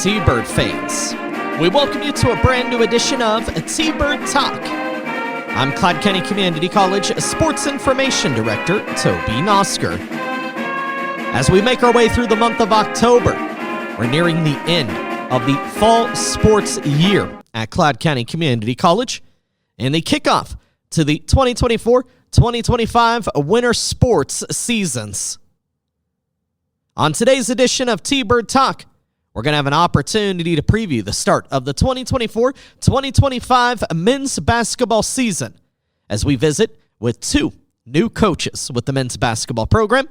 T-Bird fans, we welcome you to a brand new edition of T-Bird Talk. I'm Cloud County Community College Sports Information Director, Toby Nosker. As we make our way through the month of October, we're nearing the end of the fall sports year at Cloud County Community College and the kickoff to the 2024-2025 winter sports seasons. On today's edition of T-Bird Talk, we're going to have an opportunity to preview the start of the 2024-2025 men's basketball season as we visit with two new coaches with the men's basketball program,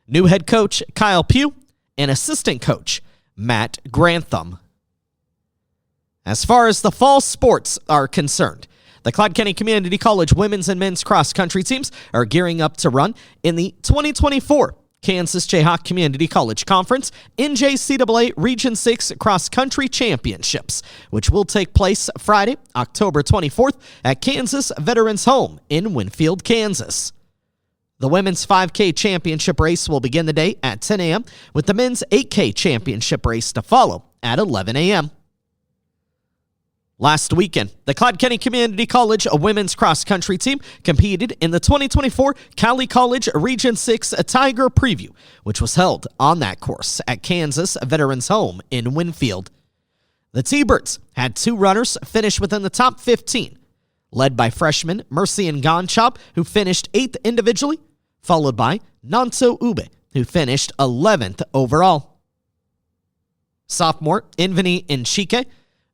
new head coach Kyle Pugh and assistant coach Matt Grantham. As far as the fall sports are concerned, the Cloud County Community College women's and men's cross-country teams are gearing up to run in the 2024 Kansas Jayhawk Community College Conference NJCAA Region 6 Cross Country Championships, which will take place Friday, October 24th at Kansas Veterans Home in Winfield, Kansas. The women's 5K championship race will begin the day at 10 a.m., with the men's 8K championship race to follow at 11 a.m. Last weekend, the Cloud County Community College women's cross-country team competed in the 2024 Cali College Region 6 Tiger Preview, which was held on that course at Kansas Veterans Home in Winfield. The T-Birds had two runners finish within the top 15, led by freshman Mercy Nganchab, who finished 8th individually, followed by Nanto Ube, who finished 11th overall. Sophomore Inveni Nchike,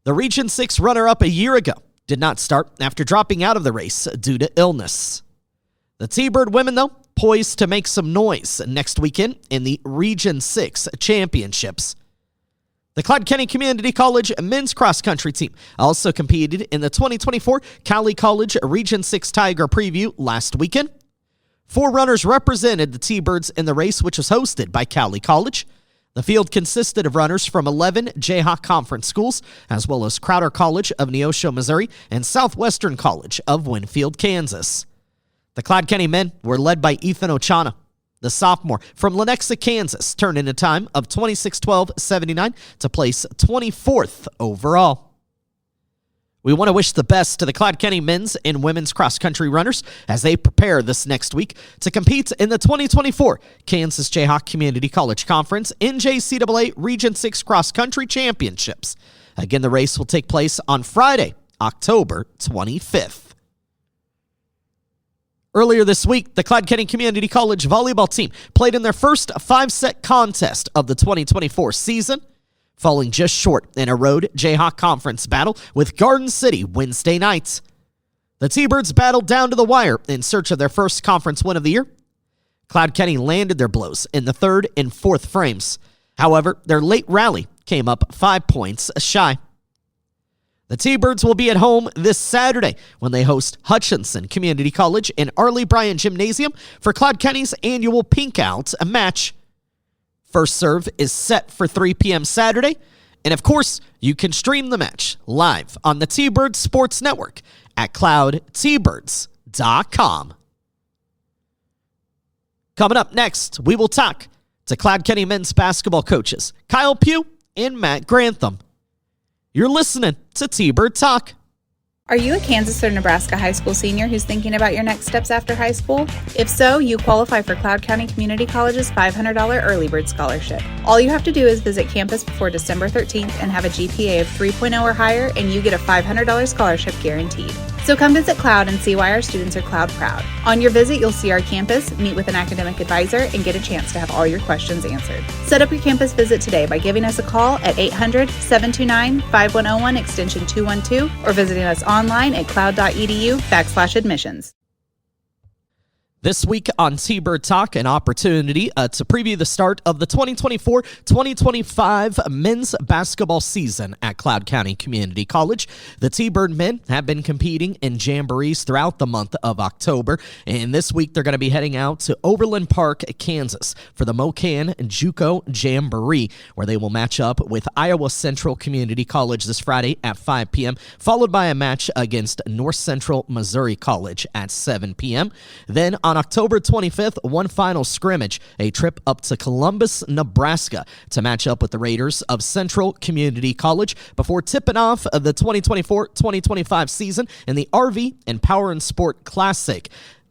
the Region 6 runner-up a year ago, did not start after dropping out of the race due to illness. The T-Bird women, though, poised to make some noise next weekend in the Region 6 championships. The Cloud County Community College men's cross-country team also competed in the 2024 Cali College Region 6 Tiger Preview last weekend. 4 runners represented the T-Birds in the race, which was hosted by Cali College. The field consisted of runners from 11 Jayhawk Conference schools, as well as Crowder College of Neosho, Missouri, and Southwestern College of Winfield, Kansas. The Cloud County men were led by Ethan Ochana. The sophomore from Lenexa, Kansas, turned in a time of 26:12.79 to place 24th overall. We want to wish the best to the Cloud County men's and women's cross-country runners as they prepare this next week to compete in the 2024 Kansas Jayhawk Community College Conference NJCAA Region 6 Cross-Country Championships. Again, the race will take place on Friday, October 25th. Earlier this week, the Cloud County Community College volleyball team played in their first 5-set contest of the 2024 season, falling just short in a road Jayhawk Conference battle with Garden City Wednesday night. The T-Birds battled down to the wire in search of their first conference win of the year. Cloud County landed their blows in the third and fourth frames. However, their late rally came up 5 points shy. The T-Birds will be at home this Saturday when they host Hutchinson Community College in Arlie Bryan Gymnasium for Cloud County's annual Pink Out match. First serve is set for 3 p.m. Saturday, and of course, you can stream the match live on the T-Bird Sports Network at cloudtbirds.com. Coming up next, we will talk to Cloud County men's basketball coaches Kyle Pugh and Matt Grantham. You're listening to T-Bird Talk. Are you a Kansas or Nebraska high school senior who's thinking about your next steps after high school? If so, you qualify for Cloud County Community College's $500 Early Bird Scholarship. All you have to do is visit campus before December 13th and have a GPA of 3.0 or higher, and you get a $500 scholarship guaranteed. So come visit Cloud and see why our students are Cloud proud. On your visit, you'll see our campus, meet with an academic advisor, and get a chance to have all your questions answered. Set up your campus visit today by giving us a call at 800-729-5101 extension 212 or visiting us online at cloud.edu/admissions. This week on T-Bird Talk, an opportunity to preview the start of the 2024-2025 men's basketball season at Cloud County Community College. The T-Bird men have been competing in jamborees throughout the month of October, and this week they're going to be heading out to Overland Park, Kansas for the Mocan JUCO Jamboree, where they will match up with Iowa Central Community College this Friday at 5 p.m., followed by a match against North Central Missouri College at 7 p.m. Then on on October 25th, one final scrimmage, a trip up to Columbus, Nebraska to match up with the Raiders of Central Community College before tipping off the 2024-2025 season in the RV and Power and Sport Classic,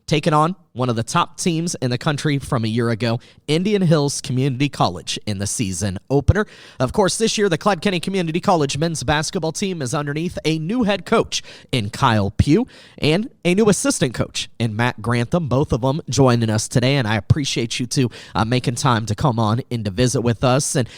taking on one of the top teams in the country from a year ago, Indian Hills Community College, in the season opener. Of course, this year, the Clyde County Community College men's basketball team is underneath a new head coach in Kyle Pugh and a new assistant coach in Matt Grantham, both of them joining us today, and I appreciate you two making time to come on and to visit with us. And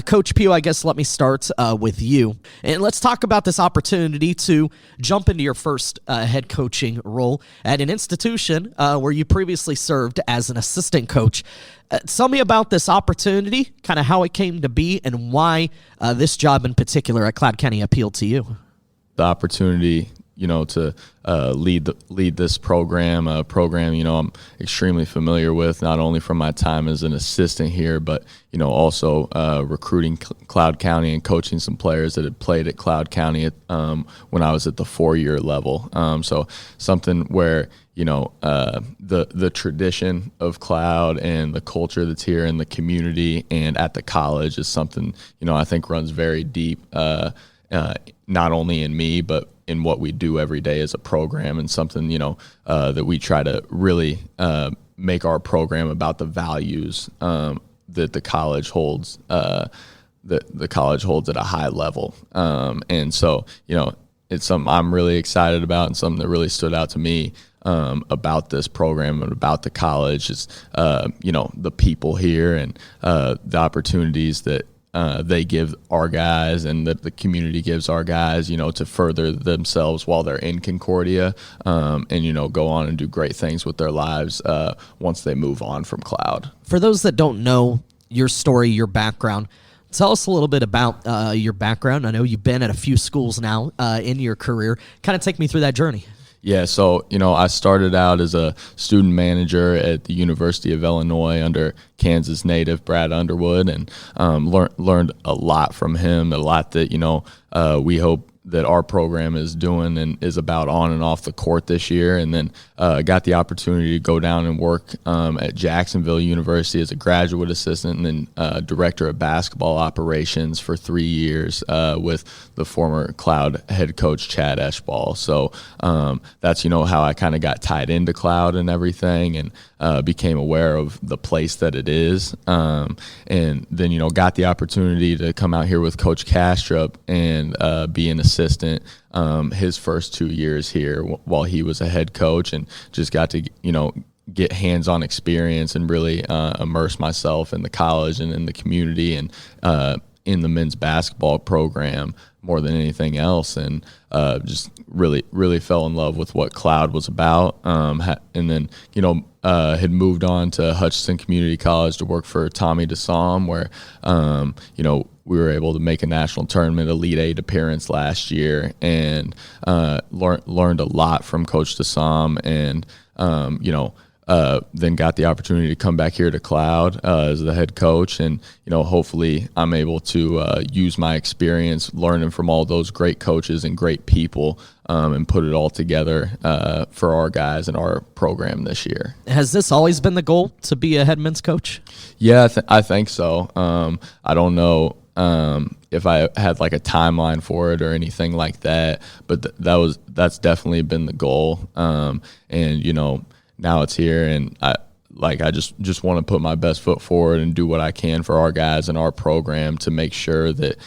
Coach Pugh, I guess let me start with you, and let's talk about this opportunity to jump into your first head coaching role at an institution where you previously served as an assistant coach. Tell me about this opportunity, kind of how it came to be, and why this job in particular at Clyde County appealed to you. The opportunity, to lead this program, I'm extremely familiar with, not only from my time as an assistant here, but also recruiting Cloud County and coaching some players that had played at Cloud County when I was at the 4-year level. So something where the tradition of Cloud and the culture that's here in the community and at the college is something I think runs very deep, not only in me but in what we do every day as a program, and something that we try to really make our program about the values that the college holds. The college holds at a high level, and so it's something I'm really excited about, and something that really stood out to me about this program and about the college is the people here and the opportunities that they give our guys and that the community gives our guys, to further themselves while they're in Concordia, and go on and do great things with their lives once they move on from Cloud. For those that don't know your story, your background, tell us a little bit about your background. I know you've been at a few schools now in your career. Kind of take me through that journey. Yeah, so, I started out as a student manager at the University of Illinois under Kansas native Brad Underwood, and learned a lot from him, a lot that, we hope that our program is doing and is about on and off the court this year. And then got the opportunity to go down and work at Jacksonville University as a graduate assistant and then director of basketball operations for 3 years with the former Cloud head coach Chad Eschball. So that's how I kind of got tied into Cloud and everything, and became aware of the place that it is, and then got the opportunity to come out here with Coach Kastrup and be an assistant his first 2 years here while he was a head coach, and just got to get hands-on experience and really immerse myself in the college and in the community and in the men's basketball program more than anything else, and just really fell in love with what Cloud was about, and then had moved on to Hutchinson Community College to work for Tommy DeSalm, where we were able to make a national tournament Elite Eight appearance last year, and learned a lot from Coach DeSalm, and then got the opportunity to come back here to Cloud as the head coach, and hopefully I'm able to use my experience learning from all those great coaches and great people, and put it all together for our guys and our program this year. Has this always been the goal, to be a head men's coach? Yeah, I think so. I don't know if I had like a timeline for it or anything like that, but that's definitely been the goal. And now it's here, and I just want to put my best foot forward and do what I can for our guys and our program to make sure that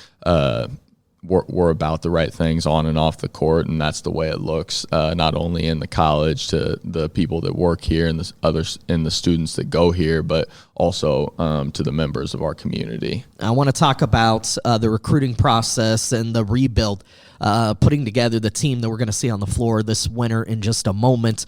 we're about the right things on and off the court, and that's the way it looks, not only in the college to the people that work here and the others and the students that go here, but also to the members of our community. I want to talk about the recruiting process and the rebuild, putting together the team that we're going to see on the floor this winter in just a moment.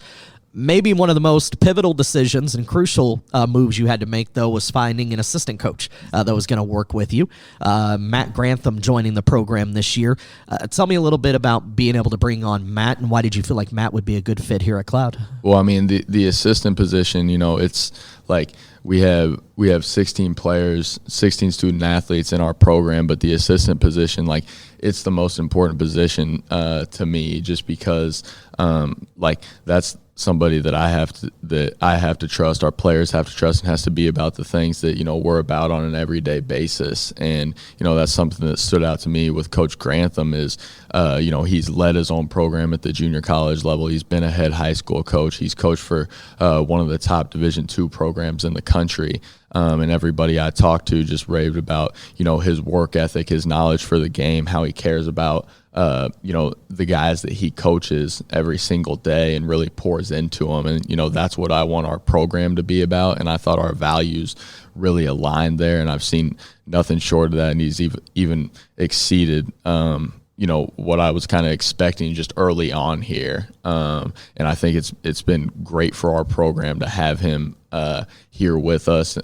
Maybe one of the most pivotal decisions and crucial moves you had to make, though, was finding an assistant coach that was going to work with you. Matt Grantham joining the program this year. Tell me a little bit about being able to bring on Matt, and why did you feel like Matt would be a good fit here at Cloud? Well, I mean, the assistant position, it's like we have 16 players, 16 student athletes in our program, but the assistant position, like, it's the most important position to me, just because that's somebody that I have to trust, our players have to trust, and has to be about the things that, we're about on an everyday basis. And, that's something that stood out to me with Coach Grantham is, he's led his own program at the junior college level. He's been a head high school coach. He's coached for one of the top Division II programs in the country. And everybody I talked to just raved about, his work ethic, his knowledge for the game, how he cares about, the guys that he coaches every single day and really pours into them. And, that's what I want our program to be about. And I thought our values really aligned there. And I've seen nothing short of that. And he's even exceeded, what I was kind of expecting just early on here. And I think it's been great for our program to have him here with us,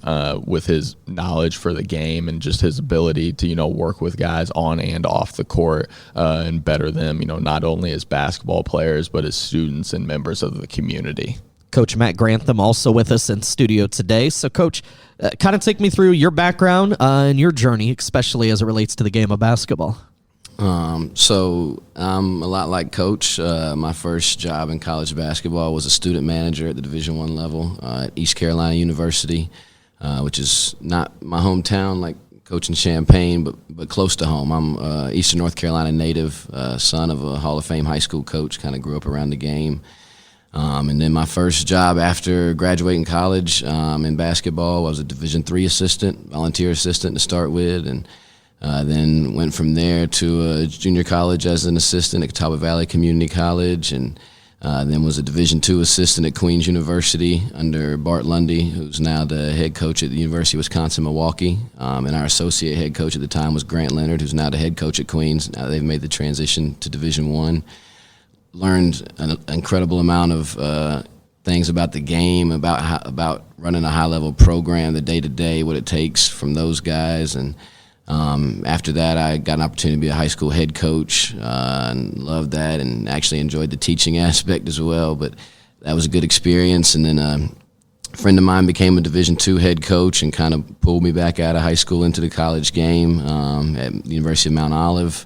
with his knowledge for the game and just his ability to, work with guys on and off the court and better them, not only as basketball players, but as students and members of the community. Coach Matt Grantham also with us in studio today. So, Coach, kind of take me through your background and your journey, especially as it relates to the game of basketball. So I'm a lot like Coach. My first job in college basketball was a student manager at the Division I level at East Carolina University, which is not my hometown like coaching Champaign, but close to home. I'm Eastern North Carolina native, son of a Hall of Fame high school coach, kind of grew up around the game. And then my first job after graduating college in basketball, I was a Division III assistant, volunteer assistant to start with, and then went from there to a junior college as an assistant at Catawba Valley Community College, and then was a Division II assistant at Queens University under Bart Lundy, who's now the head coach at the University of Wisconsin-Milwaukee. And our associate head coach at the time was Grant Leonard, who's now the head coach at Queens. Now they've made the transition to Division I. Learned an incredible amount of things about the game, about running a high-level program, the day-to-day, what it takes from those guys. And after that, I got an opportunity to be a high school head coach and loved that, and actually enjoyed the teaching aspect as well. But that was a good experience. And then a friend of mine became a Division II head coach and kind of pulled me back out of high school into the college game at the University of Mount Olive.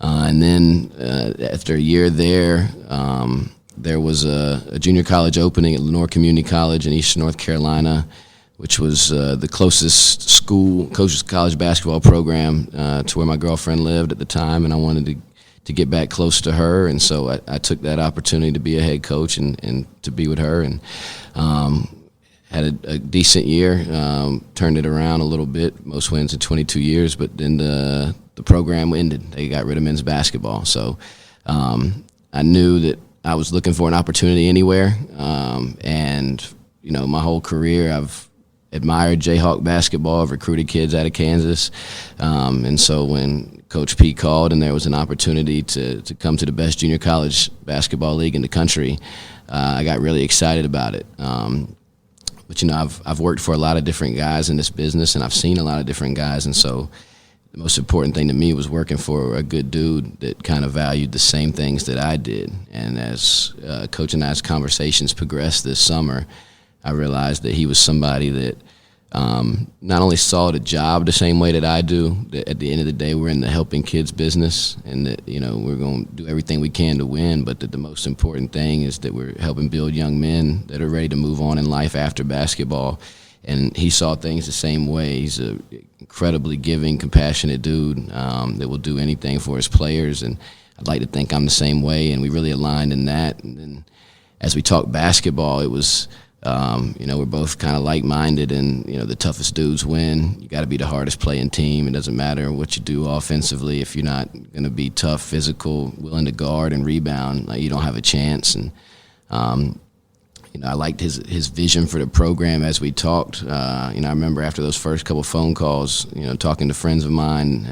And then after a year there, there was a junior college opening at Lenore Community College in Eastern North Carolina, which was the closest closest college basketball program to where my girlfriend lived at the time, and I wanted to get back close to her, and so I took that opportunity to be a head coach and to be with her, and had a decent year, turned it around a little bit, most wins in 22 years, but then the program ended. They got rid of men's basketball, so I knew that I was looking for an opportunity anywhere, and my whole career I've admired Jayhawk basketball. I've recruited kids out of Kansas. And so when Coach P called and there was an opportunity to come to the best junior college basketball league in the country, I got really excited about it. But I've worked for a lot of different guys in this business, and I've seen a lot of different guys. And so the most important thing to me was working for a good dude that kind of valued the same things that I did. And as Coach and I's conversations progressed this summer, I realized that he was somebody that not only saw the job the same way that I do, that at the end of the day we're in the helping kids business, and that we're going to do everything we can to win, but that the most important thing is that we're helping build young men that are ready to move on in life after basketball. And he saw things the same way. He's an incredibly giving, compassionate dude that will do anything for his players, and I'd like to think I'm the same way, and we really aligned in that. And then as we talked basketball, it was we're both kind of like-minded, and the toughest dudes win. You got to be the hardest playing team. It doesn't matter what you do offensively if you're not going to be tough, physical, willing to guard and rebound. You don't have a chance. And I liked his vision for the program as we talked. I remember after those first couple phone calls, talking to friends of mine,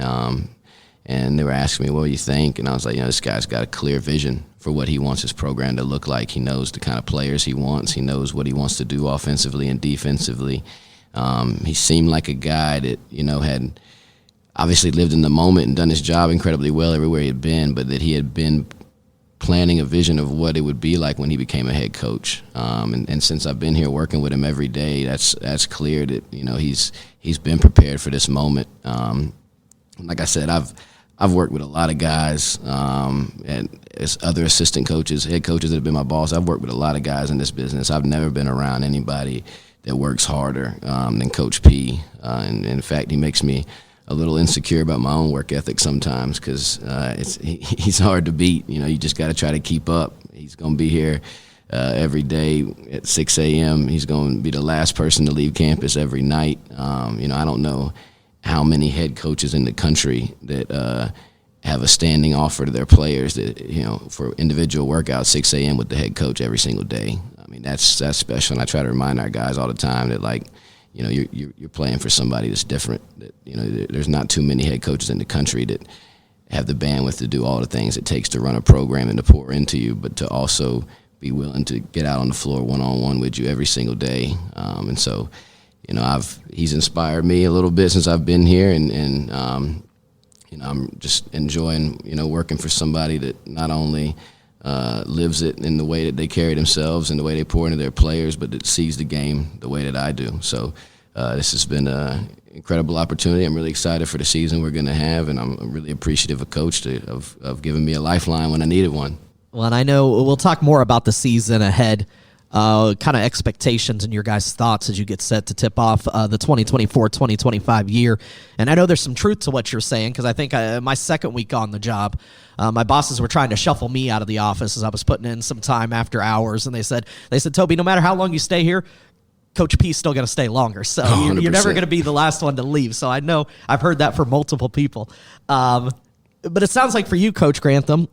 and they were asking me, "What do you think?" And I was like, this guy's got a clear vision for what he wants his program to look like. He knows the kind of players he wants. He knows what he wants to do offensively and defensively. He seemed like a guy that, had obviously lived in the moment and done his job incredibly well everywhere he had been, but that he had been planning a vision of what it would be like when he became a head coach. And since I've been here working with him every day, that's clear that, he's been prepared for this moment. Like I said, I've worked with a lot of guys as other assistant coaches, head coaches that have been my boss. I've worked with a lot of guys in this business. I've never been around anybody that works harder than Coach P. And in fact, he makes me a little insecure about my own work ethic sometimes because he's hard to beat. You just got to try to keep up. He's going to be here every day at 6 a.m. He's going to be the last person to leave campus every night. I don't know how many head coaches in the country that have a standing offer to their players that, for individual workouts, 6 a.m. with the head coach every single day. I mean, that's special. And I try to remind our guys all the time that, you're playing for somebody that's different. That, there's not too many head coaches in the country that have the bandwidth to do all the things it takes to run a program and to pour into you, but to also be willing to get out on the floor one-on-one with you every single day. And so, he's inspired me a little bit since I've been here, and I'm just enjoying, working for somebody that not only lives it in the way that they carry themselves and the way they pour into their players, but that sees the game the way that I do. So this has been an incredible opportunity. I'm really excited for the season we're going to have, and I'm really appreciative of Coach of giving me a lifeline when I needed one. Well, and I know we'll talk more about the season ahead, kind of expectations and your guys' thoughts as you get set to tip off the 2024-2025 year. And I know there's some truth to what you're saying, because I think my second week on the job, my bosses were trying to shuffle me out of the office as I was putting in some time after hours, and they said, Toby, no matter how long you stay here, Coach P's still going to stay longer. So you're never going to be the last one to leave. So I know I've heard that from multiple people. But it sounds like for you, Coach Grantham,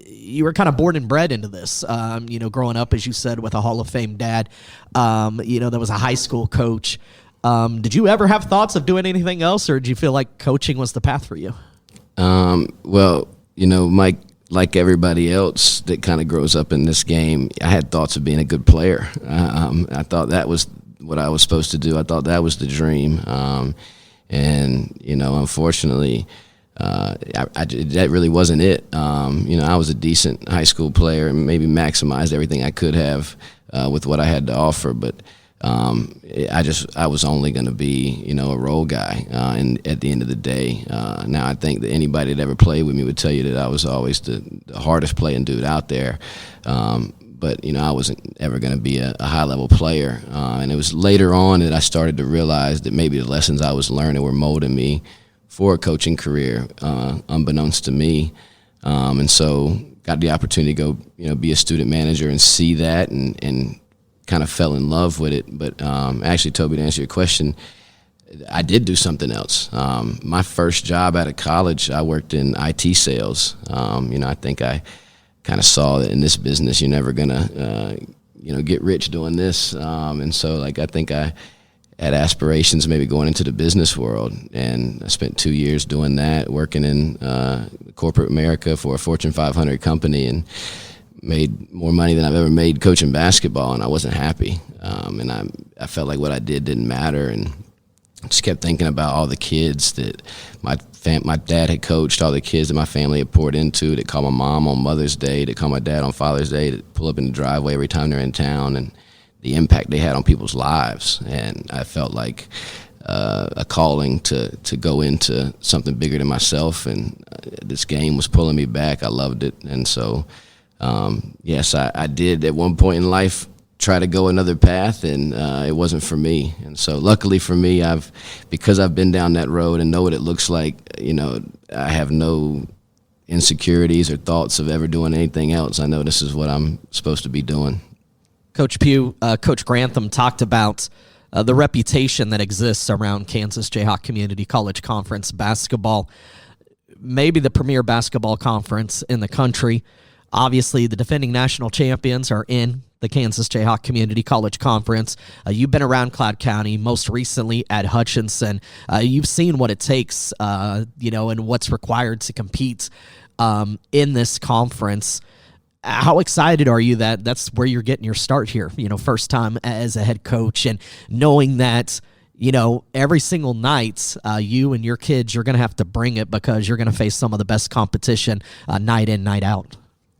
you were kind of born and bred into this. Growing up, as you said, with a Hall of Fame dad, that was a high school coach. Did you ever have thoughts of doing anything else, or did you feel like coaching was the path for you? Well, Mike, like everybody else that kind of grows up in this game, I had thoughts of being a good player. I thought that was what I was supposed to do. I thought that was the dream. Unfortunately, that really wasn't it. I was a decent high school player and maybe maximized everything I could have with what I had to offer, but I was only going to be a role guy. And at the end of the day, now I think that anybody that ever played with me would tell you that I was always the hardest playing dude out there. But I wasn't ever going to be a high level player. And it was later on that I started to realize that maybe the lessons I was learning were molding me for a coaching career, unbeknownst to me. And so got the opportunity to go, be a student manager and see that and kind of fell in love with it. But actually, Toby, to answer your question, I did do something else. My first job out of college, I worked in IT sales. I think I kind of saw that in this business, you're never going to, get rich doing this. And so, I think I had aspirations maybe going into the business world, and I spent 2 years doing that, working in corporate America for a Fortune 500 company, and made more money than I've ever made coaching basketball, and I wasn't happy. And I felt like what I did didn't matter, and just kept thinking about all the kids that my dad had coached, all the kids that my family had poured into, that called my mom on Mother's Day, that called my dad on Father's Day, that pull up in the driveway every time they're in town, and the impact they had on people's lives. And I felt like a calling to go into something bigger than myself, and this game was pulling me back. I loved it. And so, yes, I did at one point in life try to go another path, and it wasn't for me. And so luckily for me, because I've been down that road and know what it looks like, I have no insecurities or thoughts of ever doing anything else. I know this is what I'm supposed to be doing. Coach Pugh, Coach Grantham talked about the reputation that exists around Kansas Jayhawk Community College Conference basketball, maybe the premier basketball conference in the country. Obviously, the defending national champions are in the Kansas Jayhawk Community College Conference. You've been around Cloud County, most recently at Hutchinson. You've seen what it takes, and what's required to compete in this conference. How excited are you that that's where you're getting your start here, first time as a head coach, and knowing that, every single night you and your kids, you're going to have to bring it because you're going to face some of the best competition night in, night out?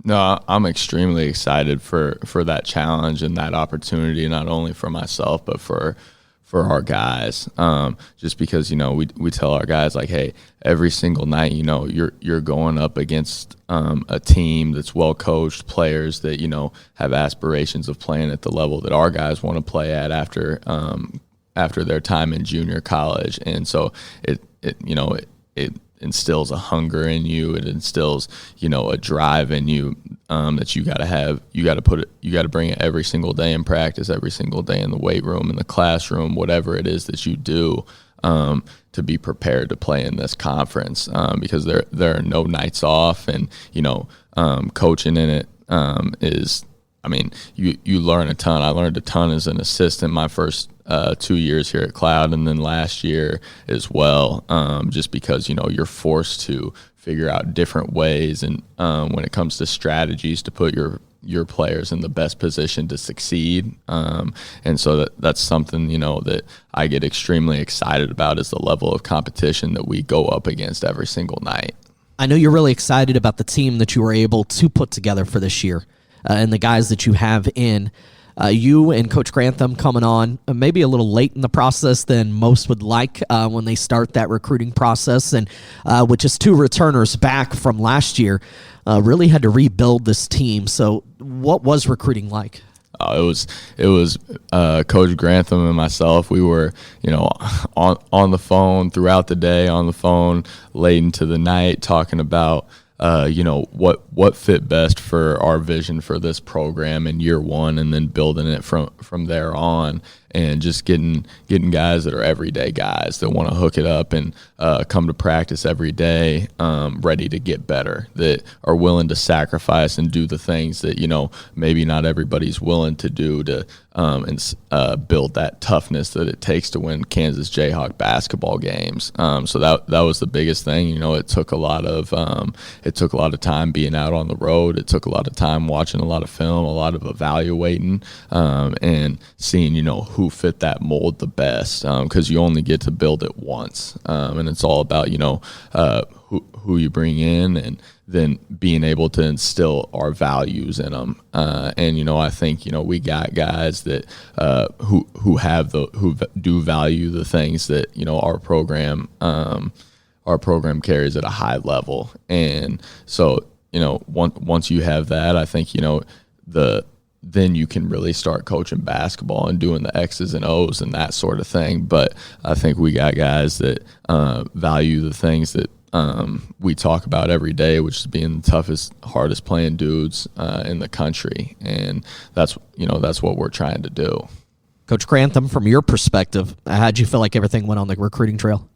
No, I'm extremely excited for that challenge and that opportunity, not only for myself, but for for our guys, just because we tell our guys like, hey, every single night you're going up against a team that's well coached, players that have aspirations of playing at the level that our guys want to play at after their time in junior college, and so it instills a hunger in you. It instills, a drive in you that you got to have. You got to bring it every single day in practice, every single day in the weight room, in the classroom, whatever it is that you do, to be prepared to play in this conference, because there are no nights off, and coaching in it is. I mean, you learn a ton. I learned a ton as an assistant my first 2 years here at Cloud, and then last year as well, just because, you're forced to figure out different ways, and when it comes to strategies to put your players in the best position to succeed. And so that's something, that I get extremely excited about, is the level of competition that we go up against every single night. I know you're really excited about the team that you were able to put together for this year. And the guys that you have in. You and Coach Grantham coming on maybe a little late in the process than most would like when they start that recruiting process. And with just 2 returners back from last year, really had to rebuild this team. So what was recruiting like? It was Coach Grantham and myself. We were, on the phone throughout the day, on the phone late into the night, talking about what fit best for our vision for this program in year one, and then building it from there on, and just getting guys that are everyday guys that want to hook it up and come to practice every day, ready to get better, that are willing to sacrifice and do the things that maybe not everybody's willing to do to build that toughness that it takes to win Kansas Jayhawk basketball games. So that was the biggest thing. It took a lot of time being out on the road. It took a lot of time watching a lot of film, a lot of evaluating, and seeing who fit that mold the best, because you only get to build it once, and it's all about who you bring in, and then being able to instill our values in them. And I think we got guys that who do value the things that our program carries at a high level. And so once you have that, I think then you can really start coaching basketball and doing the X's and O's and that sort of thing. But I think we got guys that value the things that we talk about every day, which is being the toughest, hardest playing dudes in the country. And that's what we're trying to do. Coach Grantham, from your perspective, how'd you feel like everything went on the recruiting trail?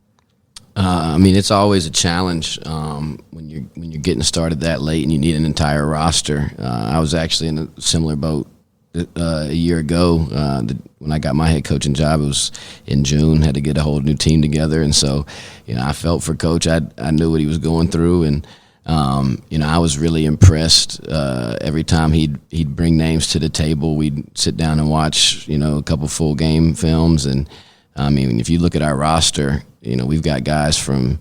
It's always a challenge when you're getting started that late and you need an entire roster. I was actually in a similar boat a year ago when I got my head coaching job. It was in June, had to get a whole new team together, and so I felt for Coach. I knew what he was going through, and I was really impressed. Every time he'd bring names to the table, we'd sit down and watch a couple full game films. And if you look at our roster, we've got guys from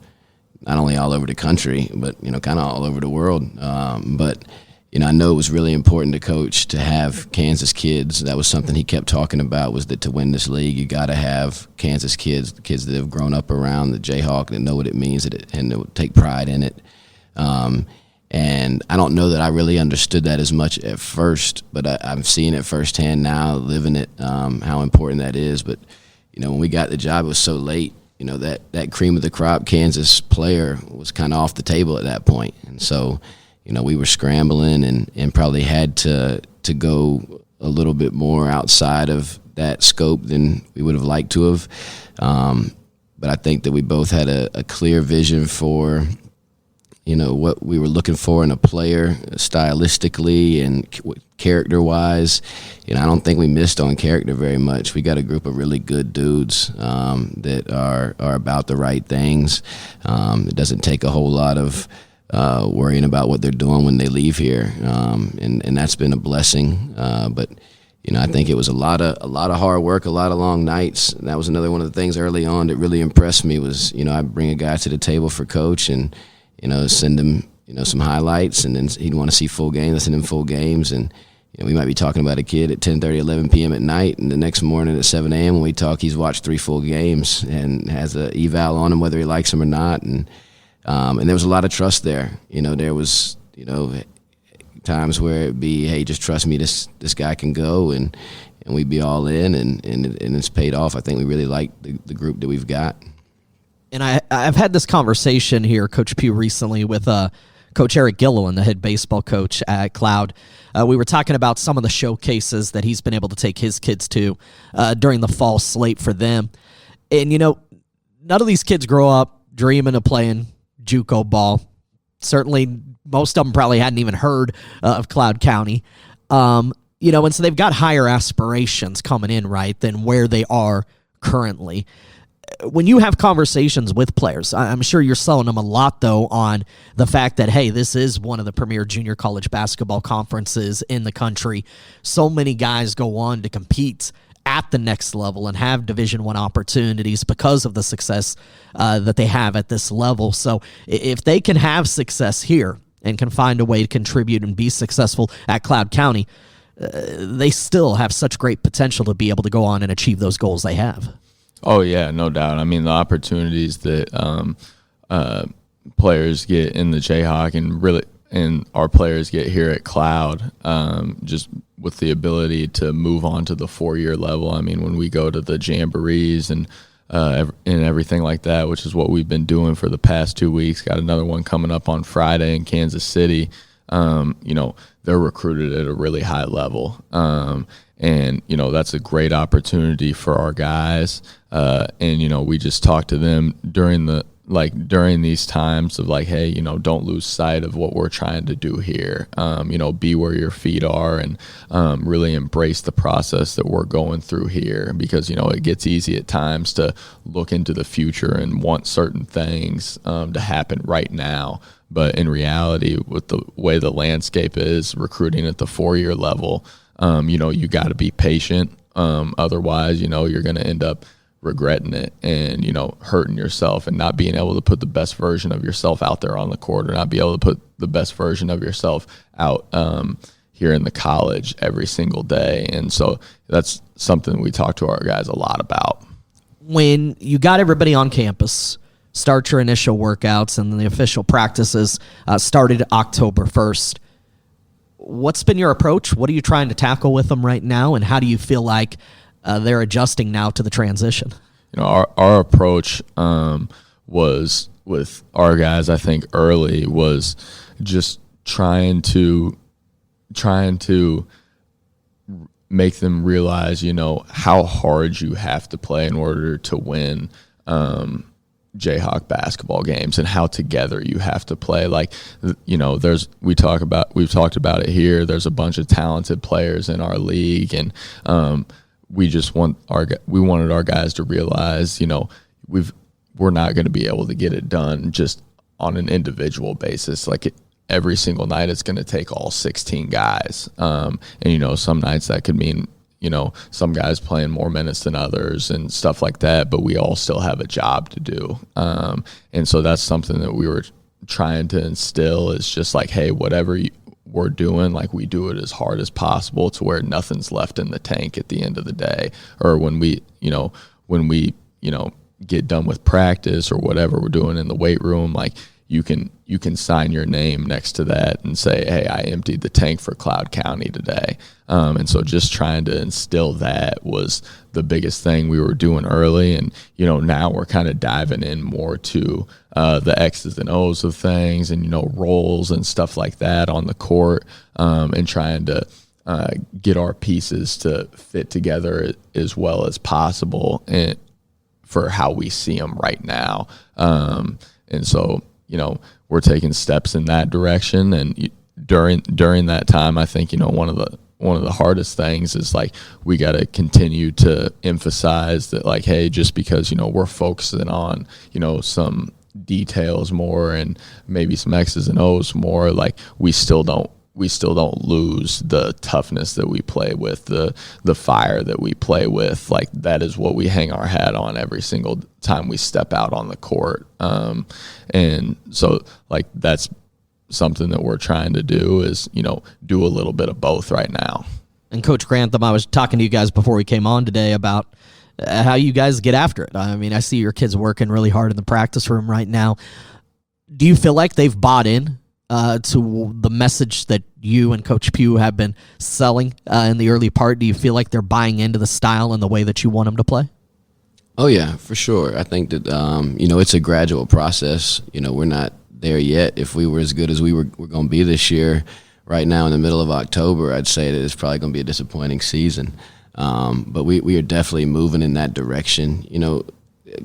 not only all over the country, but kind of all over the world. But I know it was really important to Coach to have Kansas kids. That was something he kept talking about, was that to win this league, you got to have Kansas kids, the kids that have grown up around the Jayhawk, that know what it means, and that take pride in it. And I don't know that I really understood that as much at first, but I'm seeing it firsthand now, living it, how important that is. But when we got the job, it was so late. That cream of the crop Kansas player was kind of off the table at that point. And so, we were scrambling and probably had to go a little bit more outside of that scope than we would have liked to have. But I think that we both had a clear vision for, what we were looking for in a player stylistically and character-wise. I don't think we missed on character very much. We got a group of really good dudes that are about the right things. It doesn't take a whole lot of worrying about what they're doing when they leave here, and that's been a blessing. But I think it was a lot of hard work, a lot of long nights. And that was another one of the things early on that really impressed me was, I bring a guy to the table for Coach and send him some highlights, and then he'd want to see full games. I send him full games, and we might be talking about a kid at 10:30, 11 p.m. at night, and the next morning at 7 a.m. when we talk, he's watched 3 full games and has a eval on him whether he likes him or not. And there was a lot of trust there. There was times where it'd be, hey, just trust me, this guy can go, and we'd be all in, and it's paid off. I think we really like the group that we've got. And I've had this conversation here, Coach Pugh, recently with Coach Eric Gilliland, the head baseball coach at Cloud. We were talking about some of the showcases that he's been able to take his kids to during the fall slate for them. And, none of these kids grow up dreaming of playing JUCO ball. Certainly, most of them probably hadn't even heard of Cloud County. And so they've got higher aspirations coming in, right, than where they are currently. When you have conversations with players, I'm sure you're selling them a lot, though, on the fact that, hey, this is one of the premier junior college basketball conferences in the country. So many guys go on to compete at the next level and have Division I opportunities because of the success that they have at this level. So if they can have success here and can find a way to contribute and be successful at Cloud County, they still have such great potential to be able to go on and achieve those goals they have. Oh, yeah, no doubt. I mean, the opportunities that players get in the Jayhawk and our players get here at Cloud, just with the ability to move on to the 4-year level. I mean, when we go to the jamborees and everything like that, which is what we've been doing for the past 2 weeks, got another one coming up on Friday in Kansas City. They're recruited at a really high level. And, that's a great opportunity for our guys. And, we just talk to them during these times of like, hey, don't lose sight of what we're trying to do here. Be where your feet are and really embrace the process that we're going through here, because, it gets easy at times to look into the future and want certain things to happen right now. But in reality, with the way the landscape is, recruiting at the 4-year level, you got to be patient. Otherwise, you're going to end up regretting it and, hurting yourself and not being able to put the best version of yourself out there on the court, or not be able to put the best version of yourself out here in the college every single day. And so that's something we talk to our guys a lot about. When you got everybody on campus, start your initial workouts, and then the official practices started October 1st. What's been your approach? What are you trying to tackle with them right now, and how do you feel like they're adjusting now to the transition? Our approach was with our guys, I think early, was just trying to make them realize, how hard you have to play in order to win Jayhawk basketball games, and how together you have to play. Like, we've talked about it here. There's a bunch of talented players in our league, and we wanted our guys to realize, we're not going to be able to get it done just on an individual basis. Like, every single night it's going to take all 16 guys. And, some nights that could mean, some guys playing more minutes than others and stuff like that, but we all still have a job to do. And so that's something that we were trying to instill, is just like, hey, whatever we're doing, like, we do it as hard as possible to where nothing's left in the tank at the end of the day. Or when we get done with practice or whatever we're doing in the weight room, like, you can sign your name next to that and say, hey, I emptied the tank for Cloud County today. And so just trying to instill that was the biggest thing we were doing early. And, now we're kind of diving in more to the X's and O's of things and, roles and stuff like that on the court, and trying to get our pieces to fit together as well as possible and for how we see them right now. And so, we're taking steps in that direction. And during that time, I think, one of the hardest things is, like, we got to continue to emphasize that, like, hey, just because, we're focusing on, some details more and maybe some X's and O's more, like, we still don't lose the toughness that we play with, the fire that we play with. Like, that is what we hang our hat on every single time we step out on the court. And so, like, that's something that we're trying to do is, do a little bit of both right now. And Coach Grantham, I was talking to you guys before we came on today about how you guys get after it. I mean, I see your kids working really hard in the practice room right now. Do you feel like they've bought in to the message that you and Coach Pugh have been selling in the early part? Do you feel like they're buying into the style and the way that you want them to play? Oh, yeah, for sure. I think that, it's a gradual process. We're not there yet. If we were as good as we're going to be this year, right now in the middle of October, I'd say that it's probably going to be a disappointing season. But we are definitely moving in that direction.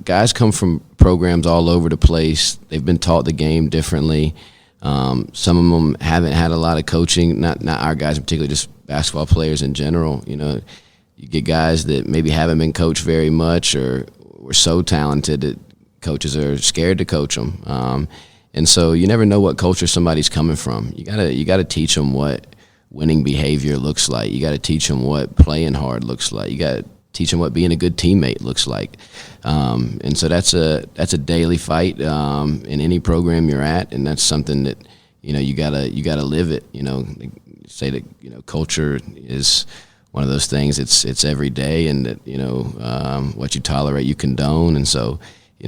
Guys come from programs all over the place. They've been taught the game differently. Some of them haven't had a lot of coaching, not our guys in particular, just basketball players in general. You get guys that maybe haven't been coached very much or were so talented that coaches are scared to coach them. And so you never know what culture somebody's coming from. You gotta teach them what winning behavior looks like. You gotta teach them what playing hard looks like. You gotta teach them what being a good teammate looks like. And so that's a daily fight in any program you're at, and that's something that you gotta live it. They say that culture is one of those things. It's every day, and that what you tolerate you condone, and so.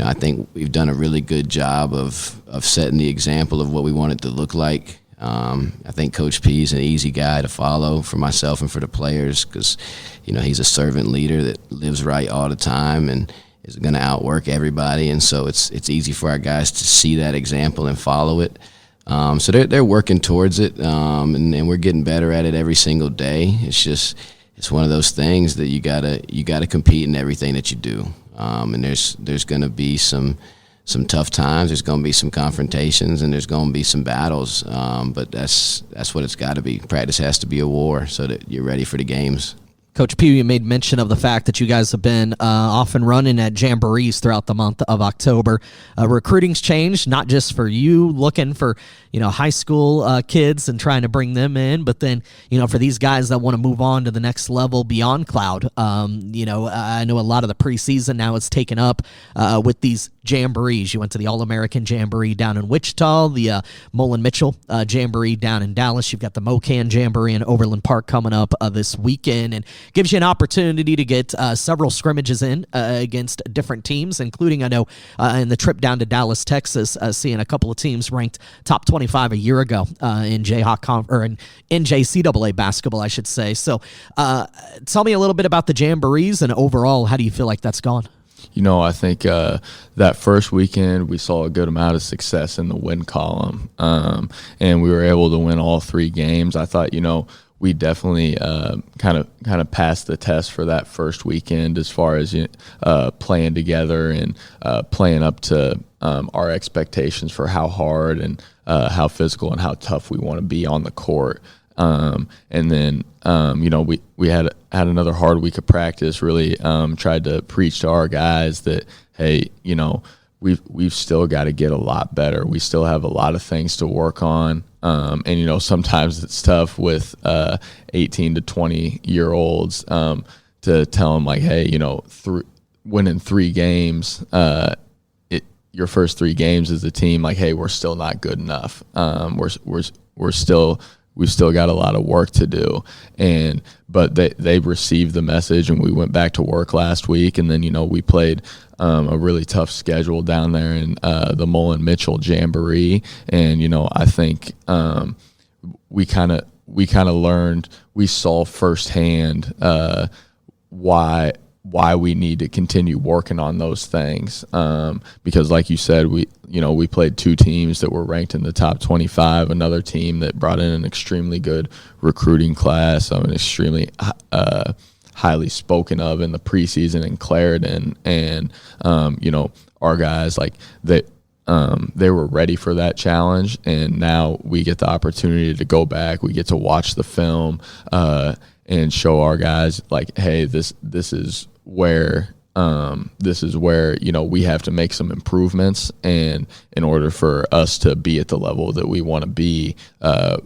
I think we've done a really good job of setting the example of what we want it to look like. I think Coach P is an easy guy to follow for myself and for the players because, he's a servant leader that lives right all the time and is going to outwork everybody. And so it's easy for our guys to see that example and follow it. So they're working towards it, and we're getting better at it every single day. It's one of those things that you gotta compete in everything that you do. And there's going to be some tough times. There's going to be some confrontations, and there's going to be some battles. But that's what it's got to be. Practice has to be a war so that you're ready for the games. Coach Pugh, you made mention of the fact that you guys have been off and running at jamborees throughout the month of October. Recruiting's changed, not just for you looking for high school kids and trying to bring them in, but then for these guys that want to move on to the next level beyond Cloud. I know a lot of the preseason now is taken up with these jamborees. You went to the All-American Jamboree down in Wichita, the Mullen Mitchell Jamboree down in Dallas. You've got the Mocan Jamboree in Overland Park coming up this weekend, and gives you an opportunity to get several scrimmages in against different teams, including, I know, in the trip down to Dallas, Texas, seeing a couple of teams ranked top 25 a year ago in in NJCAA basketball, I should say. So tell me a little bit about the jamborees, and overall, how do you feel like that's gone? I think that first weekend we saw a good amount of success in the win column, and we were able to win all 3 games. I thought, we definitely kind of passed the test for that first weekend as far as playing together and playing up to our expectations for how hard and how physical and how tough we want to be on the court. And then we had another hard week of practice. Really tried to preach to our guys that, hey, we've still got to get a lot better. We still have a lot of things to work on. And sometimes it's tough with 18 to 20-year-olds to tell them, like, hey, winning 3 games, your first 3 games as a team, like, hey, we're still not good enough. We've still got a lot of work to do, but they received the message, and we went back to work last week, and then we played a really tough schedule down there in the Mullen Mitchell Jamboree, and I think we kind of learned, we saw firsthand why we need to continue working on those things, because like you said, we played 2 teams that were ranked in the top 25, another team that brought in an extremely good recruiting class, an extremely highly spoken of in the preseason in Clarendon, and our guys, like, they were ready for that challenge, and now we get the opportunity to go back, we get to watch the film and show our guys, like, hey, this is where we have to make some improvements, and in order for us to be at the level that we want to be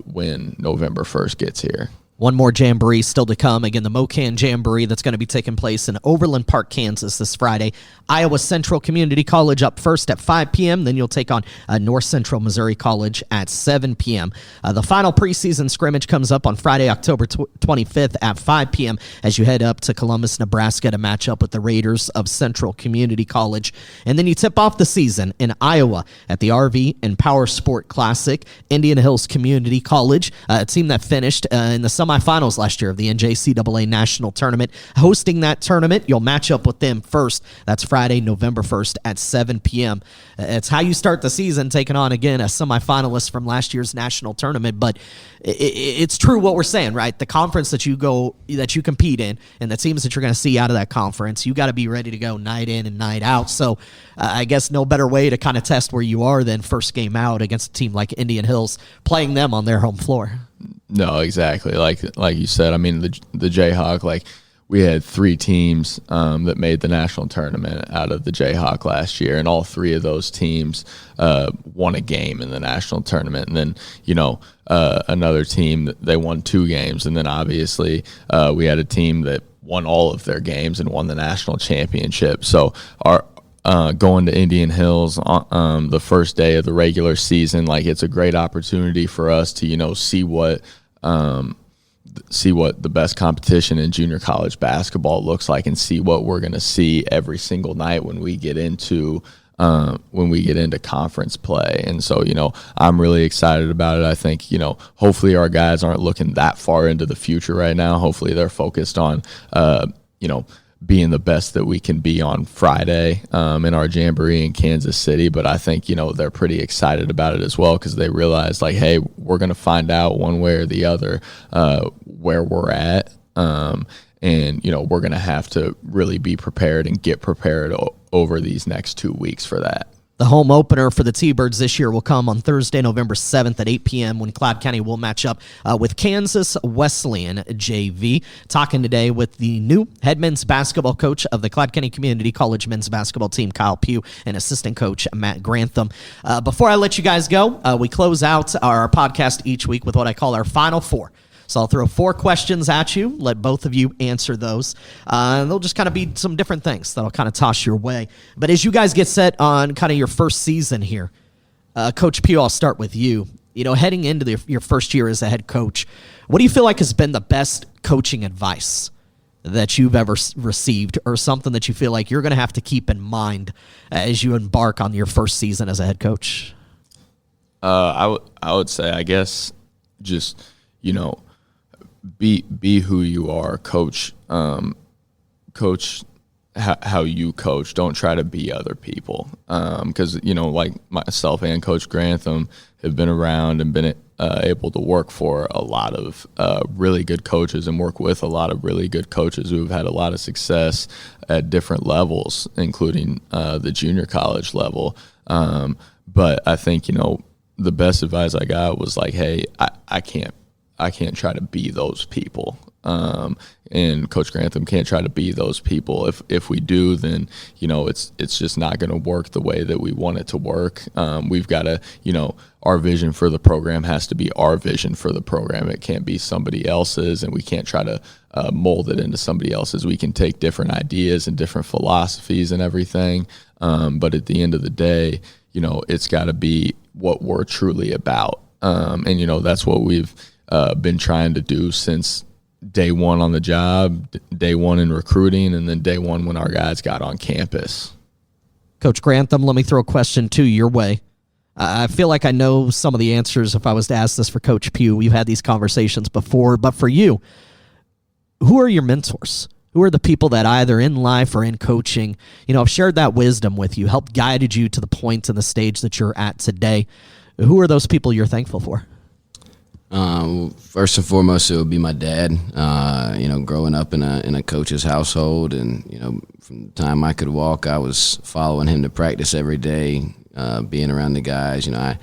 when November 1st gets here. One more jamboree still to come. Again, the MoCan Jamboree that's going to be taking place in Overland Park, Kansas this Friday. Iowa Central Community College up first at 5 p.m. Then you'll take on North Central Missouri College at 7 p.m. The final preseason scrimmage comes up on Friday, October 25th at 5 p.m. as you head up to Columbus, Nebraska to match up with the Raiders of Central Community College. And then you tip off the season in Iowa at the RV and Power Sport Classic. Indian Hills Community College, a team that finished in the semifinals last year of the NJCAA National Tournament. Hosting that tournament, you'll match up with them first. That's Friday, November 1st at 7 p.m. It's how you start the season, taking on, again, a semifinalist from last year's national tournament. But it's true what we're saying, right? The conference that you compete in and the teams that you're going to see out of that conference, you got to be ready to go night in and night out. So I guess no better way to kind of test where you are than first game out against a team like Indian Hills, playing them on their home floor. No, exactly. Like you said, I mean, the Jayhawk, like, we had 3 teams that made the national tournament out of the Jayhawk last year, and all 3 of those teams won a game in the national tournament. And then, another team, they won 2 games. And then obviously we had a team that won all of their games and won the national championship. So our going to Indian Hills on the first day of the regular season, like, it's a great opportunity for us to, see what the best competition in junior college basketball looks like, and see what we're going to see every single night when we get into conference play. And so, I'm really excited about it. I think, hopefully our guys aren't looking that far into the future right now. Hopefully they're focused on, being the best that we can be on Friday in our jamboree in Kansas City. But I think, they're pretty excited about it as well, because they realize, like, hey, we're going to find out one way or the other where we're at. And, we're going to have to really be prepared and get prepared over these next 2 weeks for that. The home opener for the T-Birds this year will come on Thursday, November 7th at 8 p.m. when Cloud County will match up with Kansas Wesleyan JV. Talking today with the new head men's basketball coach of the Cloud County Community College men's basketball team, Kyle Pugh, and assistant coach Matt Grantham. Before I let you guys go, we close out our podcast each week with what I call our Final Four. So I'll throw 4 questions at you, let both of you answer those. And they'll just kind of be some different things that'll kind of toss your way. But as you guys get set on kind of your first season here, Coach Pugh, I'll start with you. Heading into your first year as a head coach, what do you feel like has been the best coaching advice that you've ever received, or something that you feel like you're going to have to keep in mind as you embark on your first season as a head coach? I would say, I guess, just, be who you are, coach how you coach. Don't try to be other people, because like myself and Coach Grantham have been around and been able to work for a lot of really good coaches and work with a lot of really good coaches who have had a lot of success at different levels, including the junior college level. But I think the best advice I got was like, hey, I can't try to be those people. And Coach Grantham can't try to be those people. If we do, then, it's just not going to work the way that we want it to work. We've got to, our vision for the program has to be our vision for the program. It can't be somebody else's, and we can't try to mold it into somebody else's. We can take different ideas and different philosophies and everything. But at the end of the day, it's got to be what we're truly about. And, that's what we've been trying to do since day one on the job, day one in recruiting, and then day one when our guys got on campus. Coach Grantham, let me throw a question to your way. I feel like I know some of the answers if I was to ask this for Coach Pugh. We've had these conversations before, but for you, who are your mentors? Who are the people that either in life or in coaching, have shared that wisdom with you, helped guided you to the point and the stage that you're at today? Who are those people you're thankful for? First and foremost, it would be my dad. Growing up in a coach's household, and from the time I could walk, I was following him to practice every day, being around the guys. I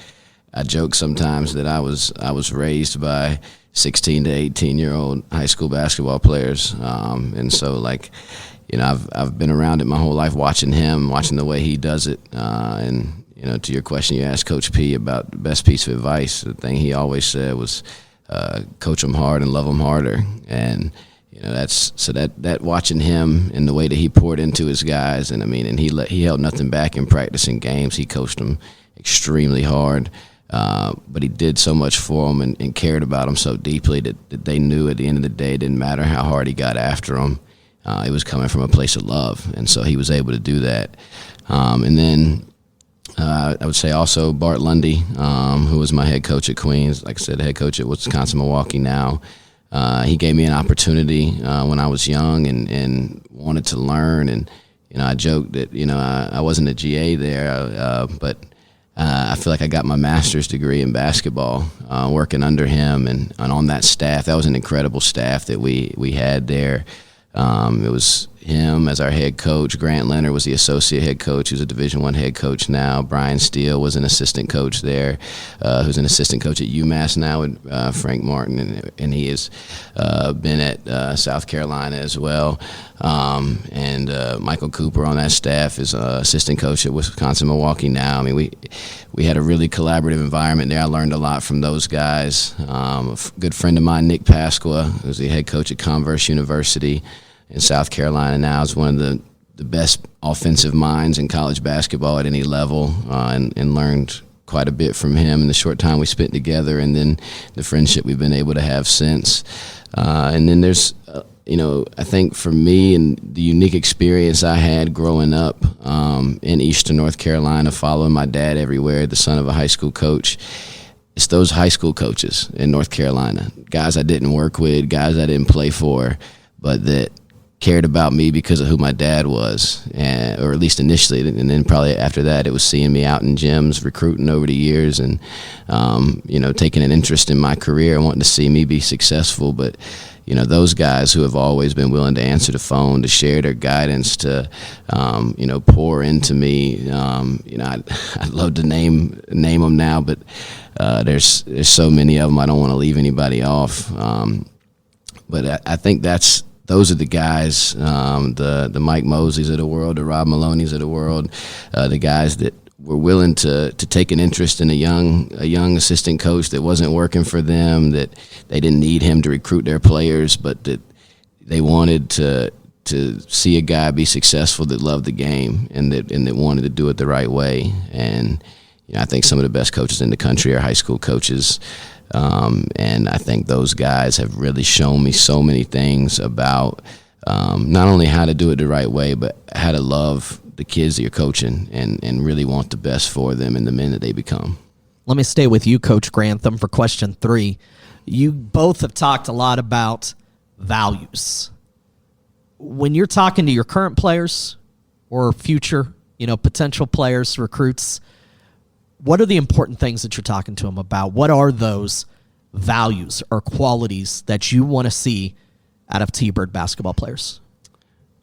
joke sometimes that I was raised by 16 to 18-year-old high school basketball players, and so I've been around it my whole life, watching the way he does it, and. To your question, you asked Coach P about the best piece of advice. The thing he always said was, coach them hard and love them harder. And that watching him and the way that he poured into his guys, and he held nothing back in practice and games. He coached them extremely hard, but he did so much for them and cared about them so deeply that they knew at the end of the day it didn't matter how hard he got after them. It was coming from a place of love, and so he was able to do that. And then I would say also Bart Lundy, who was my head coach at Queens, like I said, head coach at Wisconsin-Milwaukee now. He gave me an opportunity when I was young and wanted to learn. And, I joked that, I wasn't a GA there, but I feel like I got my master's degree in basketball working under him and on that staff. That was an incredible staff that we had there. It was him as our head coach. Grant Leonard was the associate head coach, who's a Division I head coach now. Brian Steele was an assistant coach there, who's an assistant coach at UMass now with Frank Martin, and he has been at South Carolina as well. And Michael Cooper on that staff is assistant coach at Wisconsin-Milwaukee now. We had a really collaborative environment there. I learned a lot from those guys. A good friend of mine, Nick Pasqua, who's the head coach at Converse University in South Carolina now, is one of the best offensive minds in college basketball at any level, and learned quite a bit from him in the short time we spent together, and then the friendship we've been able to have since. And then there's, I think for me and the unique experience I had growing up in Eastern North Carolina, following my dad everywhere, the son of a high school coach, it's those high school coaches in North Carolina, guys I didn't work with, guys I didn't play for, but that cared about me because of who my dad was, or at least initially, and then probably after that it was seeing me out in gyms, recruiting over the years, and taking an interest in my career and wanting to see me be successful. But those guys who have always been willing to answer the phone, to share their guidance, to pour into me. I'd love to name them now, but there's so many of them. I don't want to leave anybody off. But I think those are the guys, the Mike Mosleys of the world, the Rob Maloney's of the world, the guys that were willing to take an interest in a young assistant coach that wasn't working for them, that they didn't need him to recruit their players, but that they wanted to see a guy be successful that loved the game and that wanted to do it the right way. And I think some of the best coaches in the country are high school coaches. And I think those guys have really shown me so many things about not only how to do it the right way, but how to love the kids that you're coaching and really want the best for them and the men that they become. Let me stay with you, Coach Grantham, for question 3. You both have talked a lot about values. When you're talking to your current players or future, potential players, recruits, what are the important things that you're talking to them about? What are those values or qualities that you want to see out of T-Bird basketball players?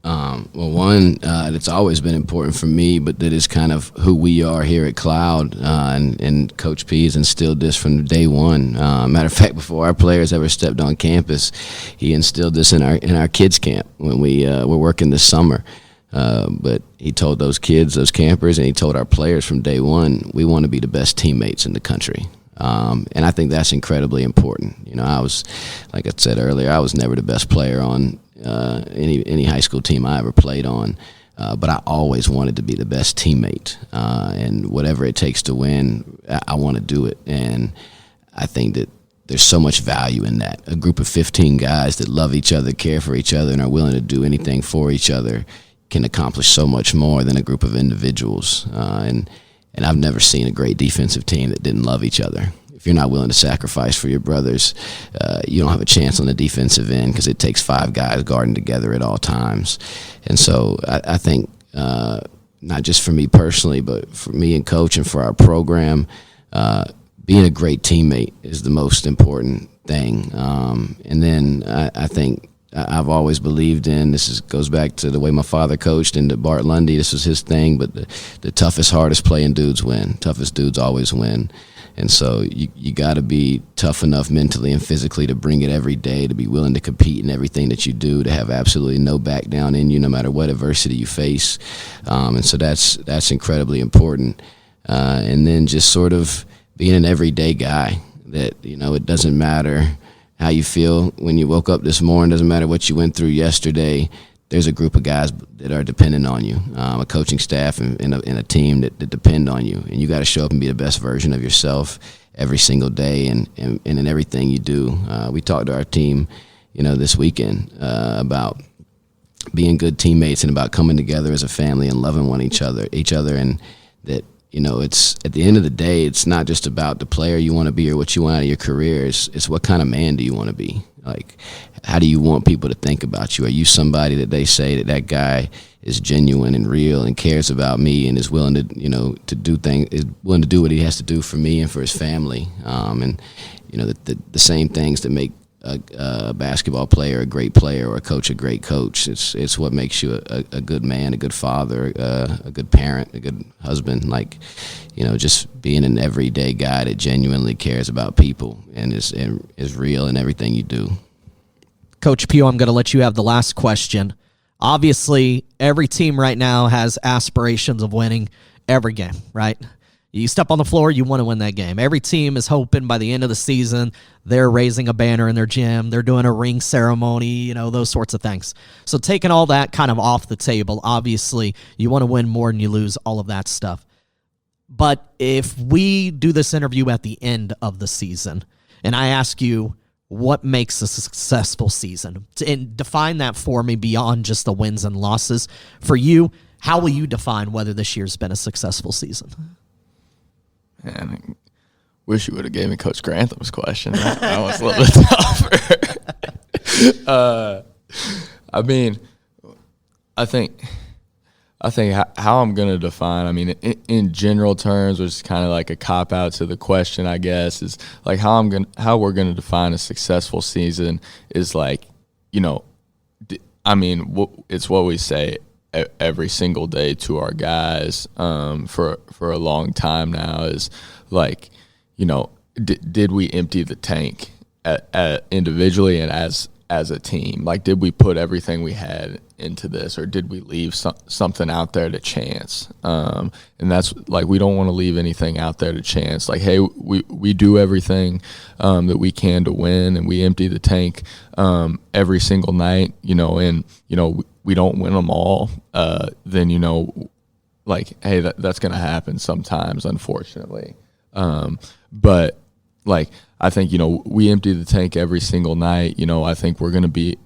Well, one that's always been important for me, but that is kind of who we are here at Cloud, and Coach P has instilled this from day one. Matter of fact, before our players ever stepped on campus, he instilled this in our kids camp when we were working this summer. But he told those kids, those campers, and he told our players from day one, we want to be the best teammates in the country. And I think that's incredibly important. I was, like I said earlier, I was never the best player on any high school team I ever played on, but I always wanted to be the best teammate. And whatever it takes to win, I want to do it. And I think that there's so much value in that. A group of 15 guys that love each other, care for each other, and are willing to do anything for each other can accomplish so much more than a group of individuals. And I've never seen a great defensive team that didn't love each other. If you're not willing to sacrifice for your brothers, you don't have a chance on the defensive end because it takes 5 guys guarding together at all times. And so I think not just for me personally, but for me and Coach and for our program, being a great teammate is the most important thing. And then I think I've always believed in, goes back to the way my father coached and to Bart Lundy, this was his thing, but the toughest, hardest playing dudes win. Toughest dudes always win. And so you got to be tough enough mentally and physically to bring it every day, to be willing to compete in everything that you do, to have absolutely no back down in you no matter what adversity you face. And so that's incredibly important. And then just sort of being an everyday guy that, it doesn't matter how you feel when you woke up this morning, doesn't matter what you went through yesterday. There's a group of guys that are dependent on you, a coaching staff and a team that depend on you. And you got to show up and be the best version of yourself every single day and in everything you do. We talked to our team, this weekend about being good teammates and about coming together as a family and loving each other, and that, it's at the end of the day, it's not just about the player you want to be or what you want out of your career. It's what kind of man do you want to be? Like, how do you want people to think about you? Are you somebody that they say that guy is genuine and real and cares about me and is willing to, to do things, is willing to do what he has to do for me and for his family? The same things that make a basketball player a great player or a coach a great coach. It's what makes you a good man, a good father, a good parent, a good husband. Like, just being an everyday guy that genuinely cares about people and is real in everything you do. Coach Pugh, I'm going to let you have the last question. Obviously, every team right now has aspirations of winning every game, right? You step on the floor, you want to win that game. Every team is hoping by the end of the season, they're raising a banner in their gym, they're doing a ring ceremony, those sorts of things. So taking all that kind of off the table, obviously, you want to win more than you lose, all of that stuff. But if we do this interview at the end of the season, and I ask you, what makes a successful season? And define that for me beyond just the wins and losses. For you, how will you define whether this year's been a successful season? Man, I wish you would have gave me Coach Grantham's question. That was a little bit tougher. I think how I'm going to define, in general terms, which is kind of like a cop-out to the question, I guess, is like how we're going to define a successful season is like, it's what we say every single day to our guys for a long time now is like, did we empty the tank individually and as a team? Like, did we put everything we had into this, or did we leave something out there to chance? And that's like, we don't want to leave anything out there to chance. Like, hey, we do everything that we can to win, and we empty the tank every single night, and we don't win them all, then like, hey, that's going to happen sometimes, unfortunately. But like, I think, we empty the tank every single night. I think we're going to be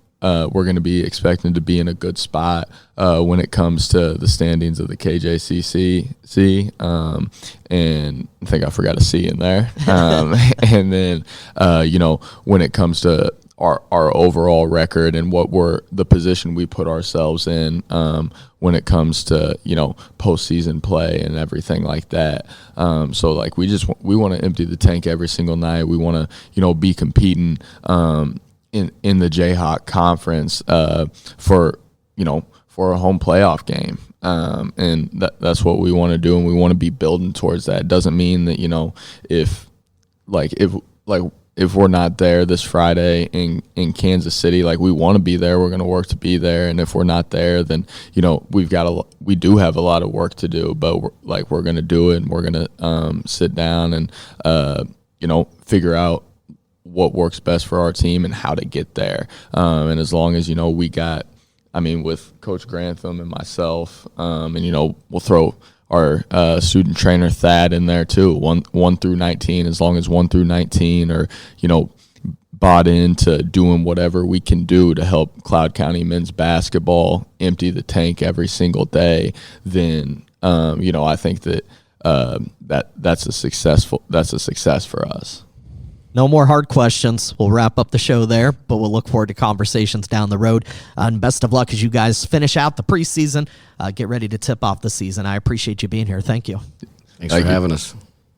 expecting to be in a good spot when it comes to the standings of the KJCC. And I think I forgot a C in there. And then, when it comes to our overall record and the position we put ourselves in when it comes to, postseason play and everything like that. So like, we want to empty the tank every single night. We want to, be competing in the Jayhawk conference for a home playoff game. And that's what we want to do, and we want to be building towards that. It doesn't mean that, if we're not there this Friday in Kansas City, like, we want to be there, we're going to work to be there. And if we're not there, then, we do have a lot of work to do, but we're going to do it, and we're going to sit down and, figure out what works best for our team and how to get there. And as long as, we got, with Coach Grantham and myself, and, we'll throw our student trainer Thad in there too, 1 through 19, as long as 1 through 19 are, bought into doing whatever we can do to help Cloud County men's basketball empty the tank every single day, then, I think that that's a success for us. No more hard questions. We'll wrap up the show there, but we'll look forward to conversations down the road. And best of luck as you guys finish out the preseason. Get ready to tip off the season. I appreciate you being here. Thank you. Thanks for having us.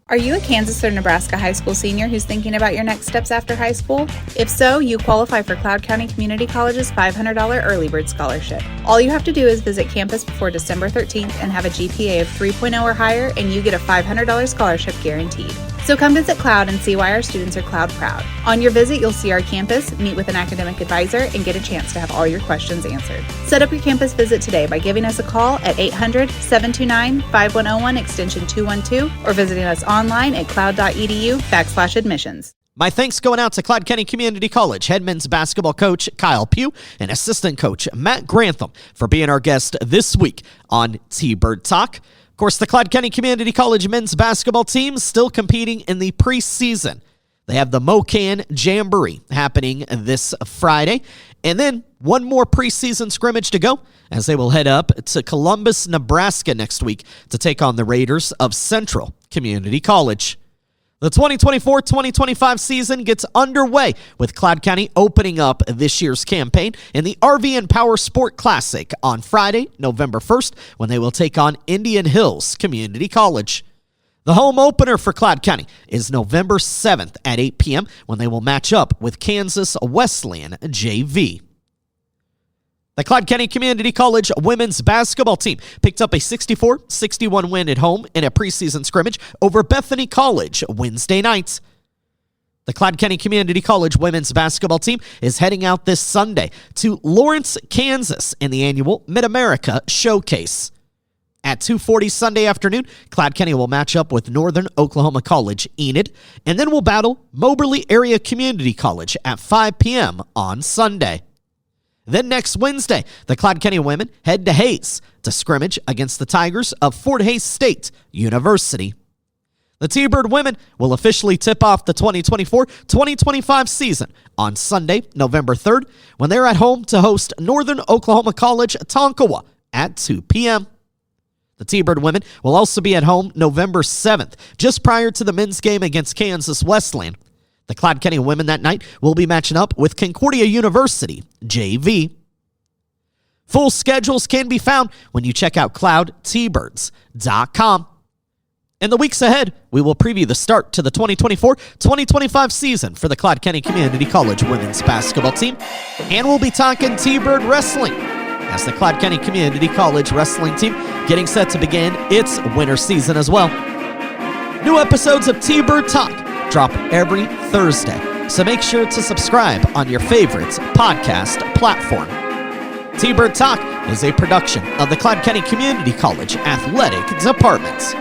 Are you a Kansas or Nebraska high school senior who's thinking about your next steps after high school? If so, you qualify for Cloud County Community College's $500 early bird scholarship. All you have to do is visit campus before December 13th and have a GPA of 3.0 or higher, and you get a $500 scholarship guaranteed. So come visit Cloud and see why our students are Cloud proud. On your visit, you'll see our campus, meet with an academic advisor, and get a chance to have all your questions answered. Set up your campus visit today by giving us a call at 800-729-5101 extension 212 or visiting us online at cloud.edu/admissions. My thanks going out to Cloud County Community College head men's basketball coach Kyle Pugh and assistant coach Matt Grantham for being our guest this week on T-Bird Talk. Of course, the Cloud County Community College men's basketball team is still competing in the preseason. They have the Mocan Jamboree happening this Friday, and then one more preseason scrimmage to go as they will head up to Columbus, Nebraska next week to take on the Raiders of Central Community College. The 2024-2025 season gets underway with Cloud County opening up this year's campaign in the RV and Power Sport Classic on Friday, November 1st, when they will take on Indian Hills Community College. The home opener for Cloud County is November 7th at 8 p.m. when they will match up with Kansas Wesleyan JV. The Cloud County Community College women's basketball team picked up a 64-61 win at home in a preseason scrimmage over Bethany College Wednesday night. The Cloud County Community College women's basketball team is heading out this Sunday to Lawrence, Kansas in the annual Mid-America Showcase. At 2:40 Sunday afternoon, Cloud County will match up with Northern Oklahoma College Enid, and then will battle Moberly Area Community College at 5 p.m. on Sunday. Then next Wednesday, the Cloud County women head to Hayes to scrimmage against the Tigers of Fort Hays State University. The T-Bird women will officially tip off the 2024-2025 season on Sunday, November 3rd, when they're at home to host Northern Oklahoma College Tonkawa at 2 p.m. The T-Bird women will also be at home November 7th, just prior to the men's game against Kansas Wesleyan. The Cloud County women that night will be matching up with Concordia University JV. Full schedules can be found when you check out cloudtbirds.com. In the weeks ahead, we will preview the start to the 2024-2025 season for the Cloud County Community College women's basketball team, and we'll be talking T-Bird wrestling as the Cloud County Community College wrestling team getting set to begin its winter season as well. New episodes of T-Bird Talk drop every Thursday, so make sure to subscribe on your favorite podcast platform. T-Bird Talk is a production of the Cloud County Community College Athletic Department.